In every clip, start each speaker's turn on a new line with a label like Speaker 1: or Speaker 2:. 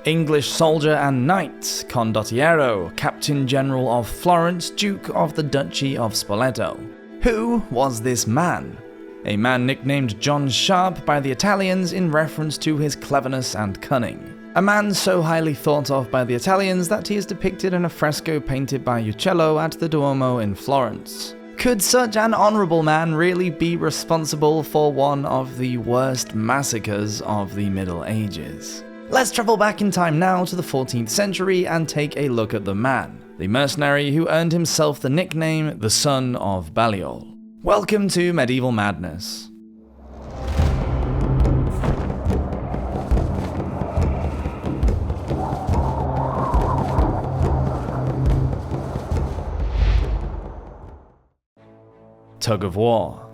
Speaker 1: English soldier and knight, condottiero, Captain General of Florence, Duke of the Duchy of Spoleto. Who was this man? A man nicknamed John Sharp by the Italians in reference to his cleverness and cunning. A man so highly thought of by the Italians that he is depicted in a fresco painted by Uccello at the Duomo in Florence. Could such an honourable man really be responsible for one of the worst massacres of the Middle Ages? Let's travel back in time now to the 14th century and take a look at the man, the mercenary who earned himself the nickname the Son of Baliol. Welcome to Medieval Madness. Tug of War.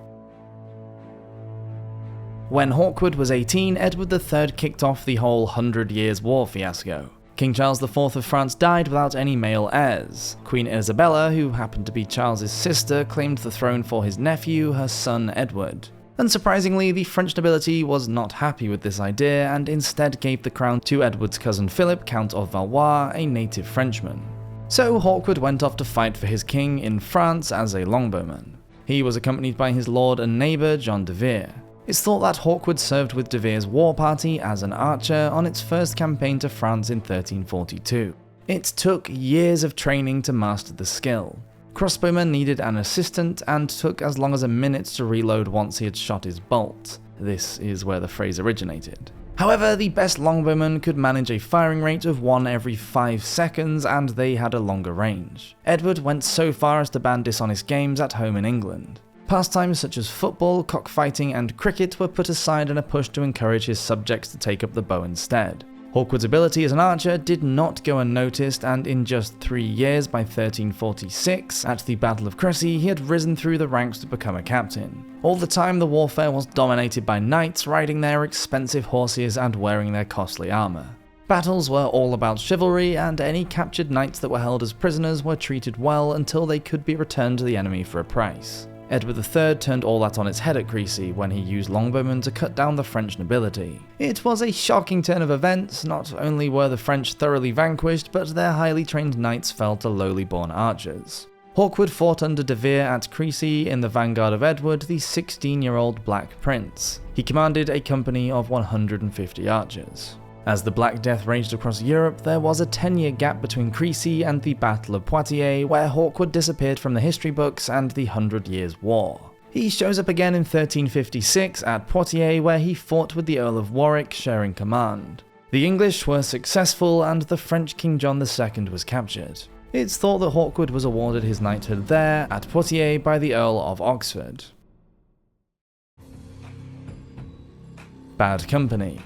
Speaker 1: When Hawkwood was 18, Edward III kicked off the whole 100 Years' War fiasco. King Charles IV of France died without any male heirs. Queen Isabella, who happened to be Charles's sister, claimed the throne for his nephew, her son Edward. Unsurprisingly, the French nobility was not happy with this idea and instead gave the crown to Edward's cousin Philip, Count of Valois, a native Frenchman. So Hawkwood went off to fight for his king in France as a longbowman. He was accompanied by his lord and neighbour John de Vere. It's thought that Hawkwood served with de Vere's war party as an archer on its first campaign to France in 1342. It took years of training to master the skill. Crossbowmen needed an assistant and took as long as a minute to reload once he had shot his bolt. This is where the phrase originated. However, the best longbowmen could manage a firing rate of 1 every 5 seconds, and they had a longer range. Edward went so far as to ban dishonest games at home in England. Pastimes such as football, cockfighting, and cricket were put aside in a push to encourage his subjects to take up the bow instead. Hawkwood's ability as an archer did not go unnoticed, and in just 3 years, by 1346, at the Battle of Crecy, he had risen through the ranks to become a captain. All the time, the warfare was dominated by knights riding their expensive horses and wearing their costly armour. Battles were all about chivalry, and any captured knights that were held as prisoners were treated well until they could be returned to the enemy for a price. Edward III turned all that on its head at Crecy when he used longbowmen to cut down the French nobility. It was a shocking turn of events. Not only were the French thoroughly vanquished, but their highly trained knights fell to lowly born archers. Hawkwood fought under de Vere at Crecy in the vanguard of Edward, the 16-year-old Black Prince. He commanded a company of 150 archers. As the Black Death raged across Europe, there was a 10-year gap between Crecy and the Battle of Poitiers, where Hawkwood disappeared from the history books and the 100 Years' War. He shows up again in 1356 at Poitiers, where he fought with the Earl of Warwick sharing command. The English were successful, and the French King John II was captured. It's thought that Hawkwood was awarded his knighthood there, at Poitiers, by the Earl of Oxford. Bad company.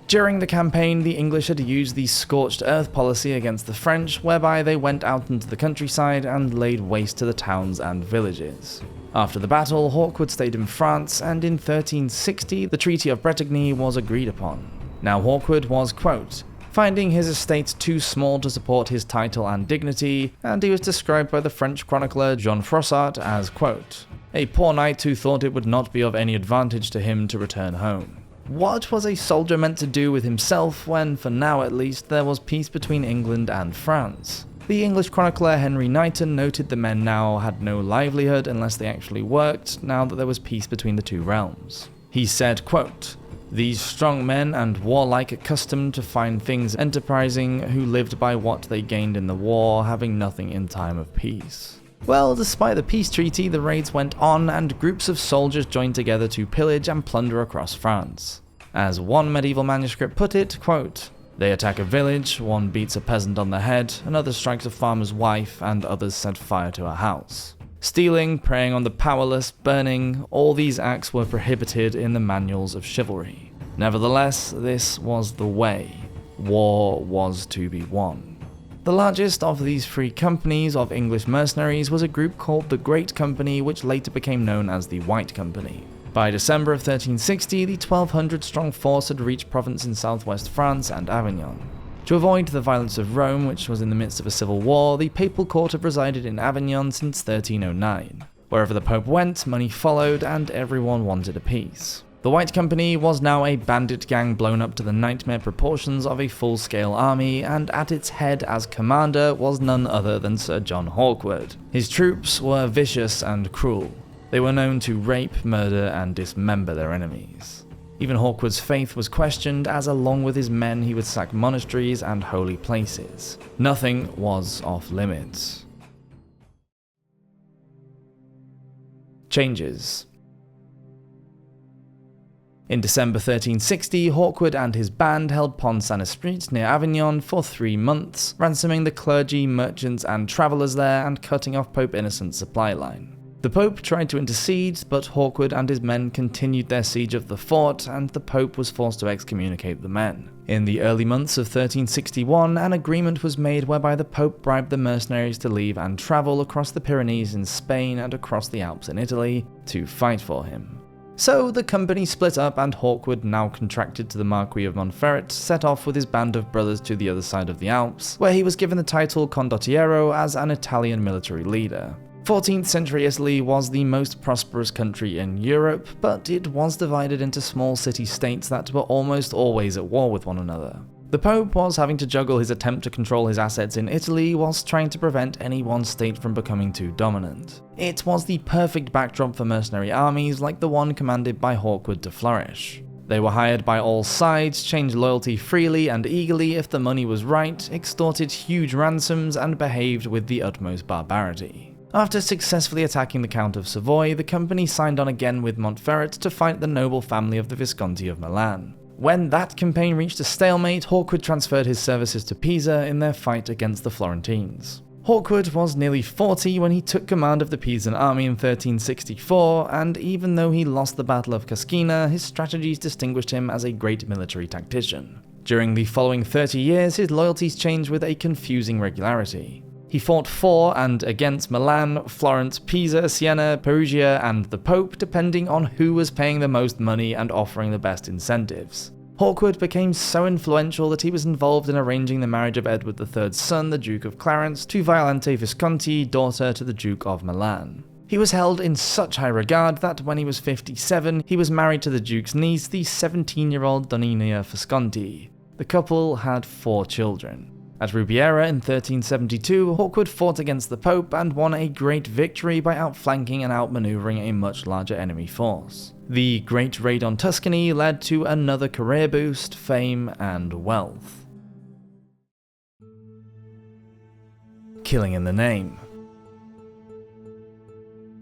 Speaker 1: During the campaign, the English had used the scorched earth policy against the French, whereby they went out into the countryside and laid waste to the towns and villages. After the battle, Hawkwood stayed in France, and in 1360 the Treaty of Bretigny was agreed upon. Now Hawkwood was, quote, finding his estate too small to support his title and dignity, and he was described by the French chronicler Jean Froissart as, quote, a poor knight who thought it would not be of any advantage to him to return home. What was a soldier meant to do with himself when, for now at least, there was peace between England and France? The English chronicler Henry Knighton noted the men now had no livelihood unless they actually worked, now that there was peace between the two realms. He said, quote, these strong men and warlike, accustomed to fine things, enterprising, who lived by what they gained in the war, having nothing in time of peace. Well, despite the peace treaty, the raids went on, and groups of soldiers joined together to pillage and plunder across France. As one medieval manuscript put it, quote, they attack a village, one beats a peasant on the head, another strikes a farmer's wife, and others set fire to a house. Stealing, preying on the powerless, burning, all these acts were prohibited in the manuals of chivalry. Nevertheless, this was the way. War was to be won. The largest of these 3 companies of English mercenaries was a group called the Great Company, which later became known as the White Company. By December of 1360, the 1,200-strong force had reached Provence in southwest France and Avignon. To avoid the violence of Rome, which was in the midst of a civil war, the papal court had resided in Avignon since 1309. Wherever the Pope went, money followed, and everyone wanted a peace. The White Company was now a bandit gang blown up to the nightmare proportions of a full-scale army, and at its head as commander was none other than Sir John Hawkwood. His troops were vicious and cruel. They were known to rape, murder, and dismember their enemies. Even Hawkwood's faith was questioned, as along with his men he would sack monasteries and holy places. Nothing was off limits. Changes. In December 1360, Hawkwood and his band held Pont Saint-Esprit near Avignon for 3 months, ransoming the clergy, merchants, and travellers there and cutting off Pope Innocent's supply line. The Pope tried to intercede, but Hawkwood and his men continued their siege of the fort, and the Pope was forced to excommunicate the men. In the early months of 1361, an agreement was made whereby the Pope bribed the mercenaries to leave and travel across the Pyrenees in Spain and across the Alps in Italy to fight for him. So the company split up, and Hawkwood, now contracted to the Marquis of Montferrat, set off with his band of brothers to the other side of the Alps, where he was given the title condottiero as an Italian military leader. 14th century Italy was the most prosperous country in Europe, but it was divided into small city-states that were almost always at war with one another. The Pope was having to juggle his attempt to control his assets in Italy whilst trying to prevent any one state from becoming too dominant. It was the perfect backdrop for mercenary armies like the one commanded by Hawkwood to flourish. They were hired by all sides, changed loyalty freely and eagerly if the money was right, extorted huge ransoms, and behaved with the utmost barbarity. After successfully attacking the Count of Savoy, the company signed on again with Montferrat to fight the noble family of the Visconti of Milan. When that campaign reached a stalemate, Hawkwood transferred his services to Pisa in their fight against the Florentines. Hawkwood was nearly 40 when he took command of the Pisan army in 1364, and even though he lost the Battle of Cascina, his strategies distinguished him as a great military tactician. During the following 30 years, his loyalties changed with a confusing regularity. He fought for and against Milan, Florence, Pisa, Siena, Perugia, and the Pope, depending on who was paying the most money and offering the best incentives. Hawkwood became so influential that he was involved in arranging the marriage of Edward III's son, the Duke of Clarence, to Violante Visconti, daughter to the Duke of Milan. He was held in such high regard that when he was 57, he was married to the Duke's niece, the 17-year-old Donnina Visconti. The couple had 4 children. At Rubiera in 1372, Hawkwood fought against the Pope and won a great victory by outflanking and outmaneuvering a much larger enemy force. The Great Raid on Tuscany led to another career boost, fame, and wealth. Killing in the name.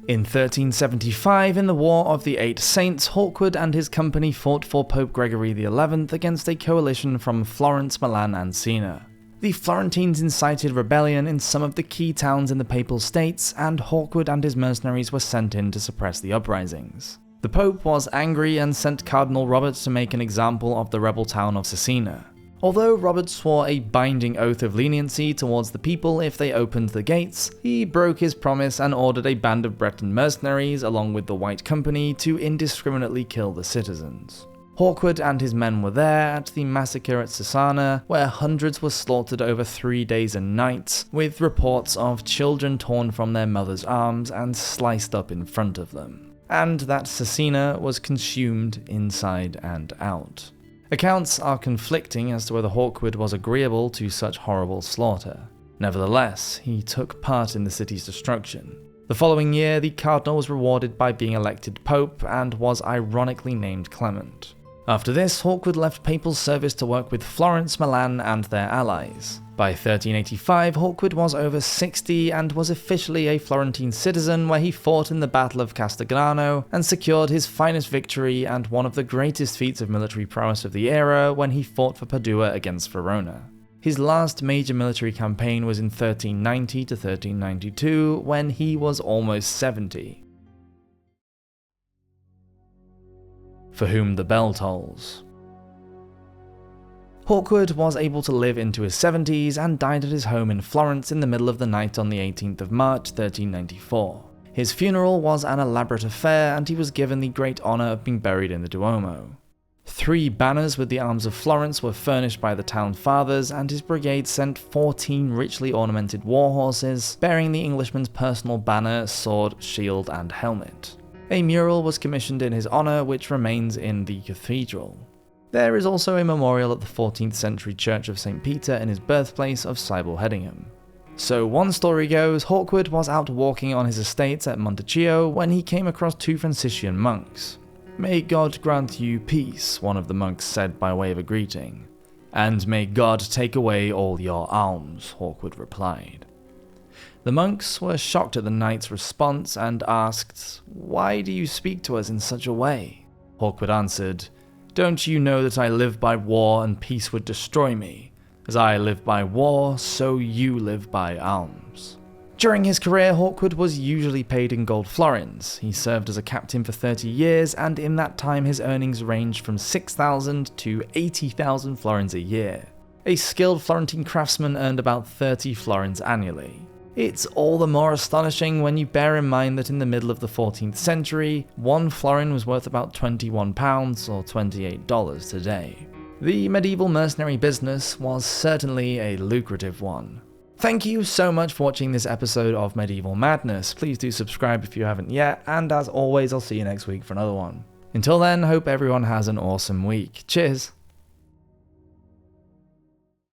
Speaker 1: In 1375, in the War of the Eight Saints, Hawkwood and his company fought for Pope Gregory XI against a coalition from Florence, Milan, and Siena. The Florentines incited rebellion in some of the key towns in the Papal States, and Hawkwood and his mercenaries were sent in to suppress the uprisings. The Pope was angry and sent Cardinal Robert to make an example of the rebel town of Cesena. Although Robert swore a binding oath of leniency towards the people if they opened the gates, he broke his promise and ordered a band of Breton mercenaries, along with the White Company, to indiscriminately kill the citizens. Hawkwood and his men were there at the massacre at Cesana, where hundreds were slaughtered over 3 days and nights, with reports of children torn from their mothers' arms and sliced up in front of them, and that Cesena was consumed inside and out. Accounts are conflicting as to whether Hawkwood was agreeable to such horrible slaughter. Nevertheless, he took part in the city's destruction. The following year, the cardinal was rewarded by being elected pope and was ironically named Clement. After this, Hawkwood left papal service to work with Florence, Milan, and their allies. By 1385, Hawkwood was over 60 and was officially a Florentine citizen, where he fought in the Battle of Castigliano and secured his finest victory and one of the greatest feats of military prowess of the era when he fought for Padua against Verona. His last major military campaign was in 1390 to 1392, when he was almost 70. For whom the bell tolls. Hawkwood was able to live into his 70s and died at his home in Florence in the middle of the night on the 18th of March 1394. His funeral was an elaborate affair, and he was given the great honour of being buried in the Duomo. 3 banners with the arms of Florence were furnished by the town fathers, and his brigade sent 14 richly ornamented war horses, bearing the Englishman's personal banner, sword, shield, and helmet. A mural was commissioned in his honour which remains in the cathedral. There is also a memorial at the 14th century Church of St. Peter in his birthplace of Sybil Hedingham. So one story goes, Hawkwood was out walking on his estates at Montecchio when he came across two Franciscan monks. "May God grant you peace," one of the monks said by way of a greeting. "And may God take away all your alms," Hawkwood replied. The monks were shocked at the knight's response and asked, "Why do you speak to us in such a way?" Hawkwood answered, "Don't you know that I live by war and peace would destroy me? As I live by war, so you live by alms." During his career, Hawkwood was usually paid in gold florins. He served as a captain for 30 years, and in that time his earnings ranged from 6,000 to 80,000 florins a year. A skilled Florentine craftsman earned about 30 florins annually. It's all the more astonishing when you bear in mind that in the middle of the 14th century, 1 florin was worth about £21 or $28 today. The medieval mercenary business was certainly a lucrative one. Thank you so much for watching this episode of Medieval Madness. Please do subscribe if you haven't yet, and as always, I'll see you next week for another one. Until then, hope everyone has an awesome week. Cheers!